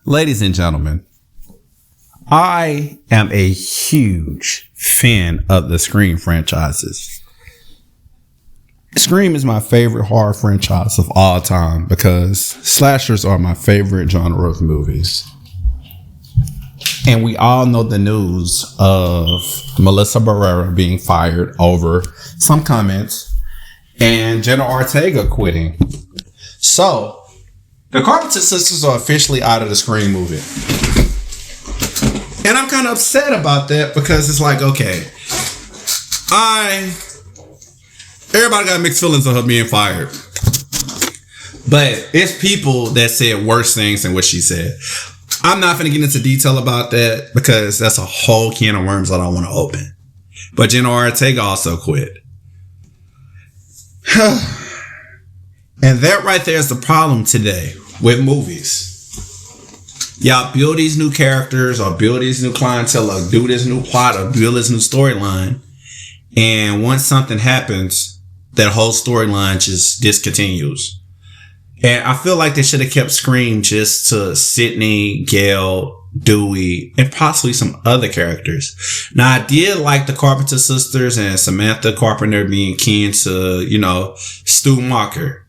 Ladies and gentlemen, I am a huge fan of the Scream franchises. Scream is my favorite horror franchise of all time because slashers are my favorite genre of movies. And we all know the news of Melissa Barrera being fired over some comments and Jenna Ortega quitting. So, the Carpenter Sisters are officially out of the Scream movie. And I'm kind of upset about that because it's like, okay, everybody got mixed feelings of her being fired. But it's people that said worse things than what she said. I'm not going to get into detail about that because that's a whole can of worms that I want to open. But Jenna Ortega also quit. And that right there is the problem today with movies. Y'all build these new characters or build these new clientele or do this new plot or build this new storyline. And once something happens, that whole storyline just discontinues. And I feel like they should have kept Scream just to Sydney, Gail, Dewey, and possibly some other characters. Now, I did like the Carpenter Sisters and Samantha Carpenter being kin to, Stu Macher.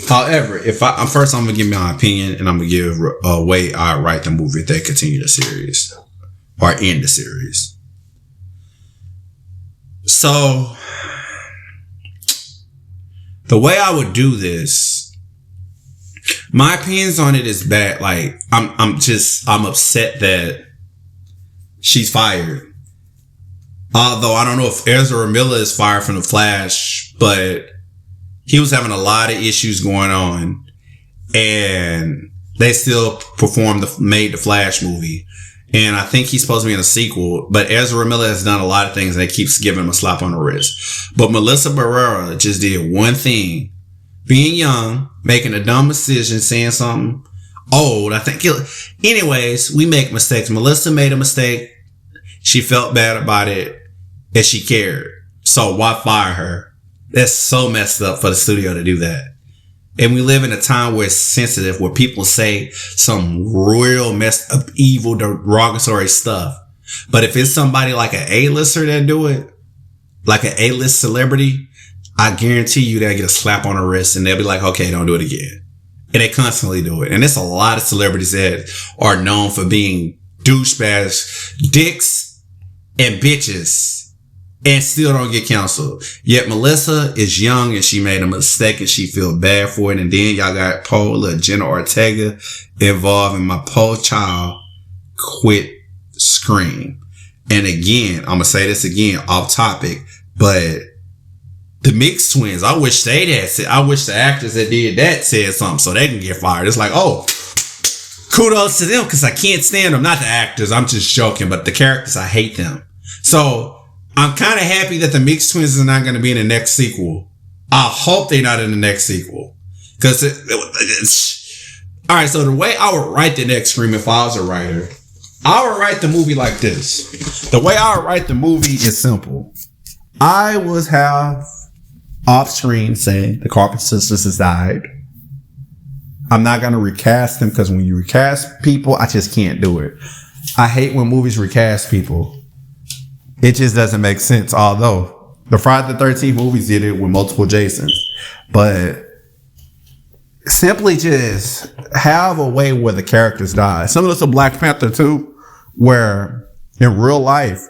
However, I'm going to give my opinion and I'm going to give a way I write the movie if they continue the series or end the series. So, the way I would do this, my opinions on it is bad. Like, I'm upset that she's fired. Although I don't know if Ezra Miller is fired from The Flash, but he was having a lot of issues going on and they still made the Flash movie. And I think he's supposed to be in a sequel, but Ezra Miller has done a lot of things and it keeps giving him a slap on the wrist. But Melissa Barrera just did one thing. Being young, making a dumb decision, saying something old. Anyways, we make mistakes. Melissa made a mistake. She felt bad about it and she cared. So why fire her? That's so messed up for the studio to do that. And we live in a time where it's sensitive, where people say some real messed up, evil, derogatory stuff. But if it's somebody like an A-lister that do it, like an A-list celebrity, I guarantee you they'll get a slap on the wrist and they'll be like, okay, don't do it again. And they constantly do it. And there's a lot of celebrities that are known for being douchebags, dicks, and bitches and still don't get canceled. Yet Melissa is young and she made a mistake and she feel bad for it. And then y'all got Paula, Jenna Ortega involved and my poor child quit Scream. And again, I'm going to say this again off topic, but the Mixed Twins, I wish the actors that did that said something so they can get fired. It's like, oh, kudos to them because I can't stand them. Not the actors, I'm just joking, but the characters, I hate them. So I'm kind of happy that the Mixed Twins are not going to be in the next sequel. I hope they're not in the next sequel. Because alright, so the way I would write the next Scream if I was a writer, I would write the movie like this. The way I would write the movie is simple. I would have off screen saying the Carpenter Sisters has died. I'm not going to recast them because when you recast people, I just can't do it. I hate when movies recast people. It just doesn't make sense. Although the Friday the 13th movies did it with multiple Jasons, but simply just have a way where the characters die. Similar to Black Panther 2, where in real life,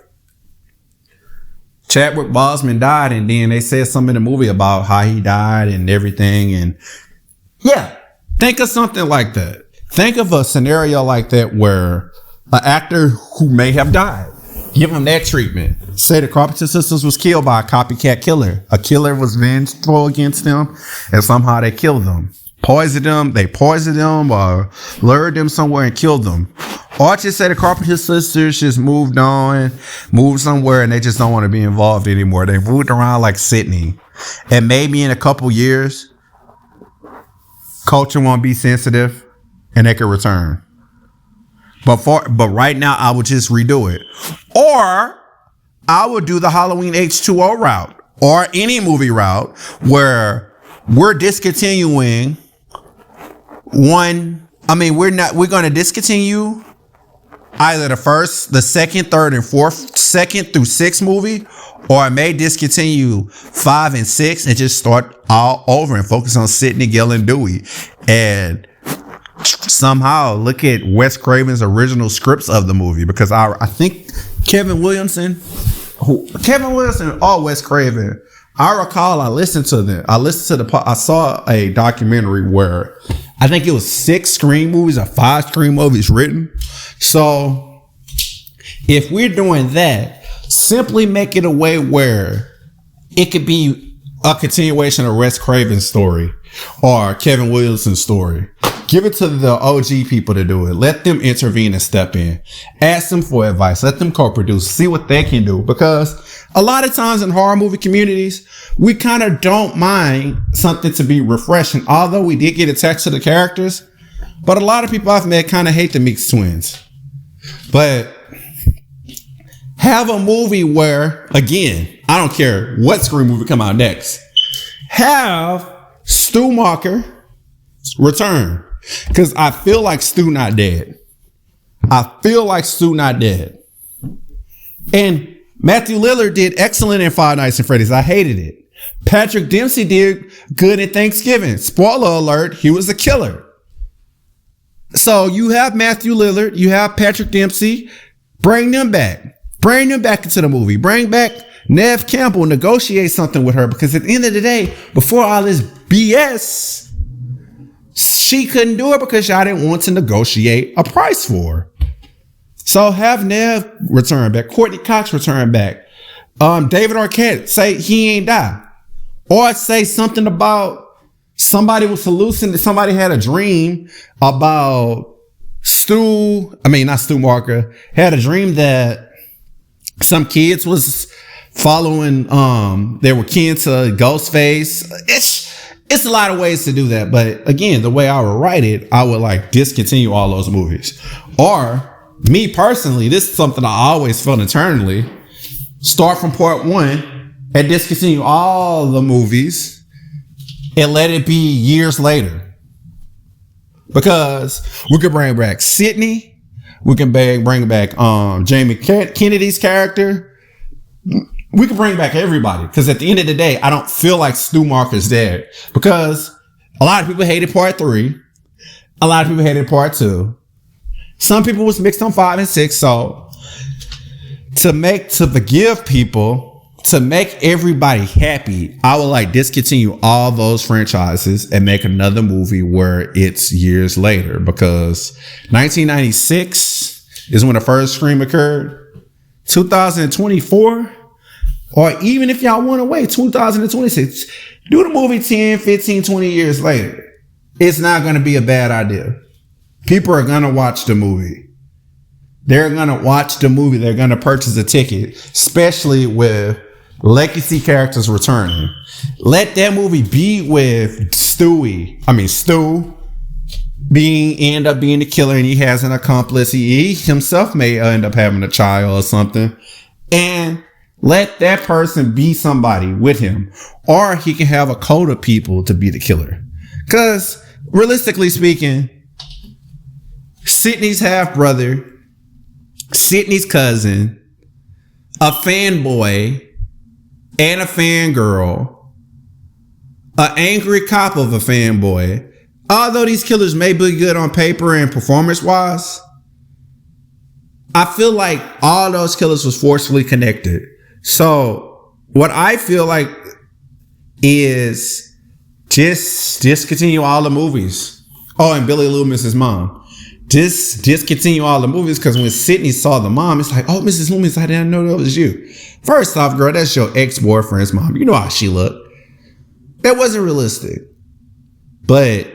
Chadwick Boseman died and then they said something in the movie about how he died and everything. And yeah, think of something like that. Think of a scenario like that where an actor who may have died, give him that treatment. Say the Carpenter Sisters was killed by a copycat killer. A killer was vengeful against them and somehow they killed them. They poisoned them or lured them somewhere and killed them. Or just say the Carpenter Sisters just moved on, moved somewhere and they just don't want to be involved anymore. They moved around like Sydney. And maybe in a couple years, culture won't be sensitive and they can return. But right now, I would just redo it. Or I would do the Halloween H2O route or any movie route where we're discontinuing one I mean, we're going to discontinue either the first, the second, third, and fourth, second through sixth movie, or I may discontinue 5 and 6 and just start all over and focus on Sidney, Gil, and Dewey. And somehow look at Wes Craven's original scripts of the movie, because I think Kevin Williamson or Wes Craven, I recall I saw a documentary where I think it was 6 Scream movies or 5 Scream movies written. So if we're doing that, simply make it a way where it could be a continuation of Wes Craven's story or Kevin Williamson's story. Give it to the OG people to do it. Let them intervene and step in. Ask them for advice. Let them co-produce. See what they can do. Because a lot of times in horror movie communities, we kind of don't mind something to be refreshing. Although we did get attached to the characters. But a lot of people I've met kind of hate the Meeks twins. But have a movie where, again, I don't care what Scream movie come out next, have Stu Macher return. Because I feel like Stu not dead. And Matthew Lillard did excellent in Five Nights at Freddy's. I hated it. Patrick Dempsey did good in Thanksgiving. Spoiler alert, he was a killer. So you have Matthew Lillard, you have Patrick Dempsey. Bring them back. Bring them back into the movie. Bring back Neve Campbell. Negotiate something with her, because at the end of the day, before all this BS, she couldn't do it because y'all didn't want to negotiate a price for her. So have Neve return back. Courtney Cox return back. David Arquette say he ain't die. Or say something about somebody was hallucinating. Somebody had a dream about not Stu Macher, had a dream that some kids was following, they were kin to Ghostface. It's a lot of ways to do that. But again, the way I would write it, I would like discontinue all those movies. Or me personally, this is something I always felt internally. Start from part 1 and discontinue all the movies and let it be years later. Because we could bring back Sidney. We can bring back Jamie Kennedy's character. We can bring back everybody. Because at the end of the day, I don't feel like Stu Macher's dead. Because a lot of people hated part 3. A lot of people hated part 2. Some people was mixed on 5 and 6. So to forgive people, to make everybody happy, I would like discontinue all those franchises and make another movie where it's years later, because 1996 is when the first Scream occurred. 2024, or even if y'all want to wait, 2026, do the movie 10, 15, 20 years later. It's not going to be a bad idea. People are going to watch the movie. They're going to watch the movie. They're going to purchase a ticket, especially with legacy characters returning. Let that movie be with Stu end up being the killer, and he has an accomplice. He himself may end up having a child or something, and let that person be somebody with him, or he can have a code of people to be the killer. Because realistically speaking, Sidney's half brother, Sidney's cousin, a fanboy, and a fangirl, an angry cop of a fanboy. Although these killers may be good on paper and performance-wise, I feel like all those killers was forcefully connected. So what I feel like is just discontinue all the movies. Oh, and Billy Loomis's mom. Just discontinue all the movies, because when Sidney saw the mom, it's like, oh, Mrs. Loomis, I didn't know that was you. First off, girl, that's your ex-boyfriend's mom. You know how she looked. That wasn't realistic. But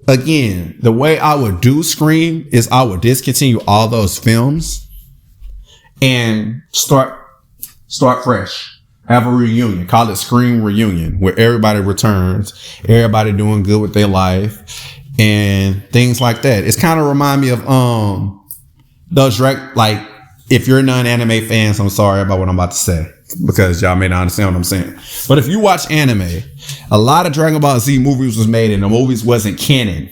again, the way I would do Scream is I would discontinue all those films and start fresh. Have a reunion. Call it Scream Reunion, where everybody returns, everybody doing good with their life and things like that. It's kind of remind me of those like, if you're non-anime fans, I'm sorry about what I'm about to say, because y'all may not understand what I'm saying. But if you watch anime, a lot of Dragon Ball Z movies was made and the movies wasn't canon.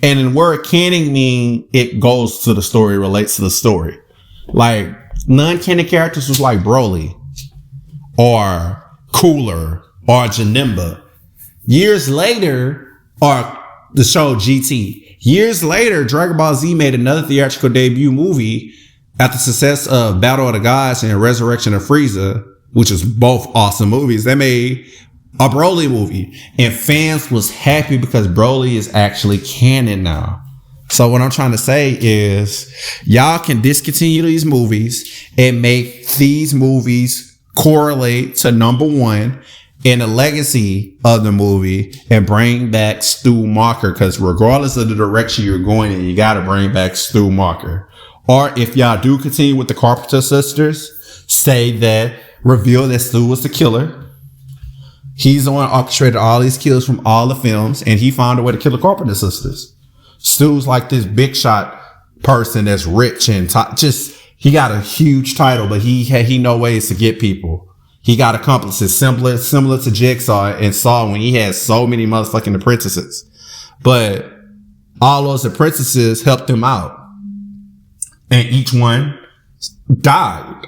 And in word canon mean it goes to the story, relates to the story. Like non-canon characters was like Broly or Cooler or Janemba. Years later, or the show GT. Years later, Dragon Ball Z made another theatrical debut movie after success of Battle of the Gods and Resurrection of Frieza, which is both awesome movies. They made a Broly movie, and fans was happy because Broly is actually canon now. So what I'm trying to say is y'all can discontinue these movies and make these movies correlate to number one in the legacy of the movie and bring back Stu Marker, because regardless of the direction you're going in, you got to bring back Stu Marker. Or if y'all do continue with the Carpenter sisters, say that, reveal that Stu was the killer. He's the one who orchestrated all these kills from all the films, and he found a way to kill the Carpenter sisters. Stu's like this big shot person that's rich and he got a huge title, but he know ways to get people. He got accomplices similar to Jigsaw and Saw when he had so many motherfucking apprentices. But all those apprentices helped him out. And each one died.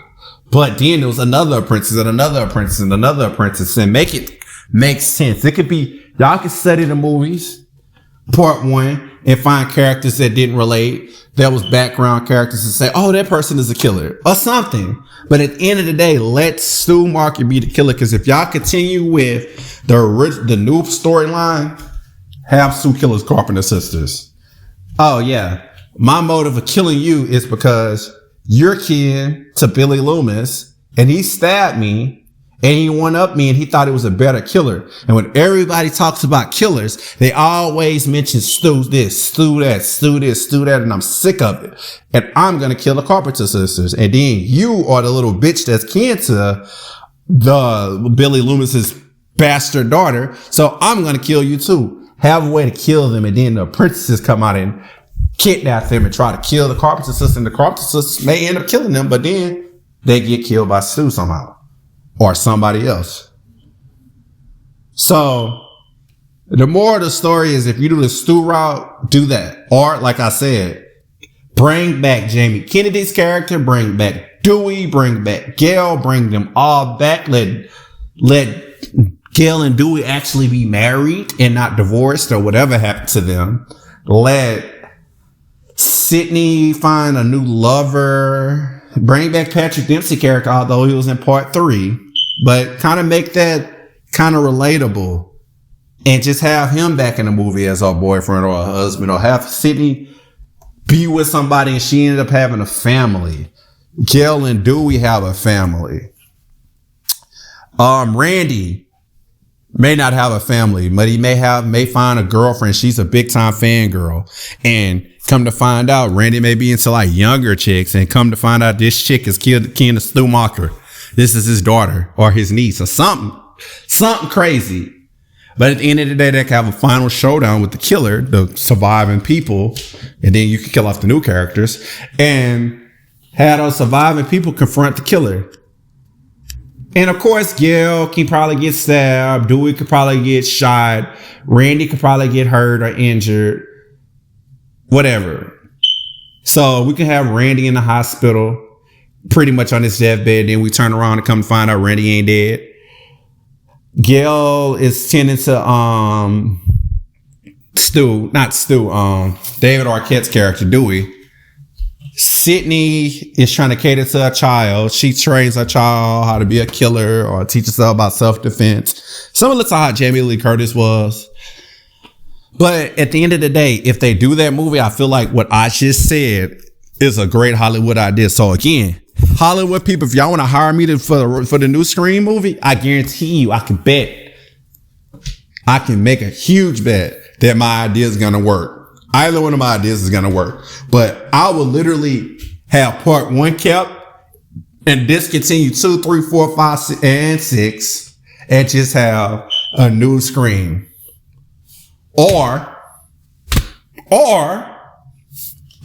But then there was another apprentice and another apprentice and another apprentice. And make it make sense. It could be, y'all can study the movies, part one, and find characters that didn't relate. There was background characters and say, oh, that person is a killer or something. But at the end of the day, let Stu Marker be the killer. Because if y'all continue with the new storyline, have Stu kill his Carpenter sisters. Oh, yeah. My motive of killing you is because you're kin to Billy Loomis and he stabbed me and he one-upped me and he thought it was a better killer. And when everybody talks about killers, they always mention Stu this, Stu that, Stu this, Stu that, and I'm sick of it. And I'm going to kill the Carpenter sisters. And then you are the little bitch that's kin to the Billy Loomis's bastard daughter. So I'm going to kill you too. Have a way to kill them. And then the apprentices come out and kidnap them and try to kill the Carpenter sisters. And the Carpenter sisters may end up killing them, but then they get killed by Stu somehow. Or somebody else. So the moral of the story is if you do the Stu route, do that. Or like I said, bring back Jamie Kennedy's character, bring back Dewey, bring back Gale, bring them all back. Let Gale and Dewey actually be married and not divorced or whatever happened to them. Let Sydney find a new lover. Bring back Patrick Dempsey character, although he was in part 3. But kind of make that kind of relatable and just have him back in the movie as our boyfriend or a husband, or have Sydney be with somebody and she ended up having a family. Gale and Dewey have a family. Randy may not have a family, but he may find a girlfriend. She's a big time fangirl. And come to find out, Randy may be into like younger chicks, and come to find out this chick is kin to Stu Marker. This is his daughter or his niece or something crazy. But at the end of the day, they can have a final showdown with the killer, the surviving people. And then you can kill off the new characters and have those surviving people confront the killer. And of course, Gale can probably get stabbed. Dewey could probably get shot. Randy could probably get hurt or injured. Whatever. So we can have Randy in the hospital, pretty much on his deathbed. Then we turn around and come to find out Randy ain't dead. Gale is tending to David Arquette's character, Dewey. Sydney is trying to cater to a child. She trains her child how to be a killer or teaches her about self-defense. Similar to how Jamie Lee Curtis was. But at the end of the day, if they do that movie, I feel like what I just said is a great Hollywood idea. So again, Hollywood people, if y'all want to hire me for the new Scream movie, I guarantee you, I can make a huge bet that my idea is going to work. Either one of my ideas is going to work. But I will literally have part 1 kept and discontinue 2, 3, 4, 5, and 6 and just have a new Scream. Or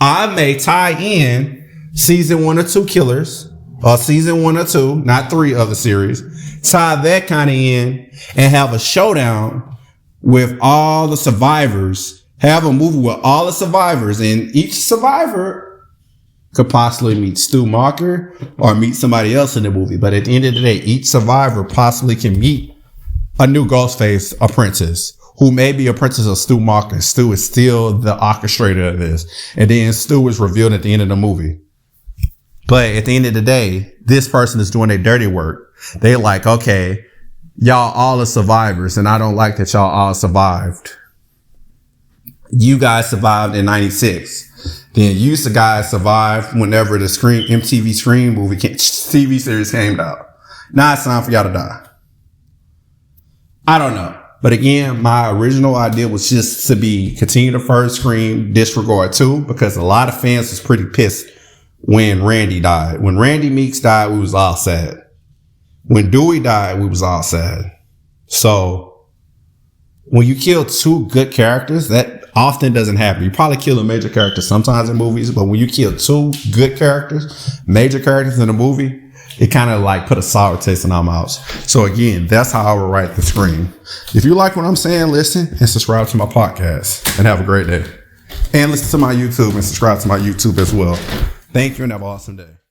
I may tie in season 1 or 2 killers, or season 1 or 2, not 3 of the series, tie that kind of in and have a showdown with all the survivors, Have a movie with all the survivors, and each survivor could possibly meet Stu Macher or meet somebody else in the movie. But at the end of the day, each survivor possibly can meet a new Ghostface apprentice who may be apprentice of Stu Macher. Stu is still the orchestrator of this. And then Stu is revealed at the end of the movie. But at the end of the day, this person is doing their dirty work. They like, okay, y'all all are survivors, and I don't like that y'all all survived. You guys survived in 96. Then you guys survived whenever the MTV Scream TV series came out. Now it's time for y'all to die. I don't know. But again, my original idea was just to continue the first Scream, disregard 2, because a lot of fans was pretty pissed when Randy died. When Randy Meeks died, we was all sad. When Dewey died, we was all sad. So when you kill 2 good characters, that often doesn't happen. You probably kill a major character sometimes in movies, but when you kill 2 good characters, major characters in a movie, it kind of like put a sour taste in our mouths. So again, that's how I would write the Scream. If you like what I'm saying, listen and subscribe to my podcast, and have a great day. And listen to my YouTube and subscribe to my YouTube as well. Thank you and have an awesome day.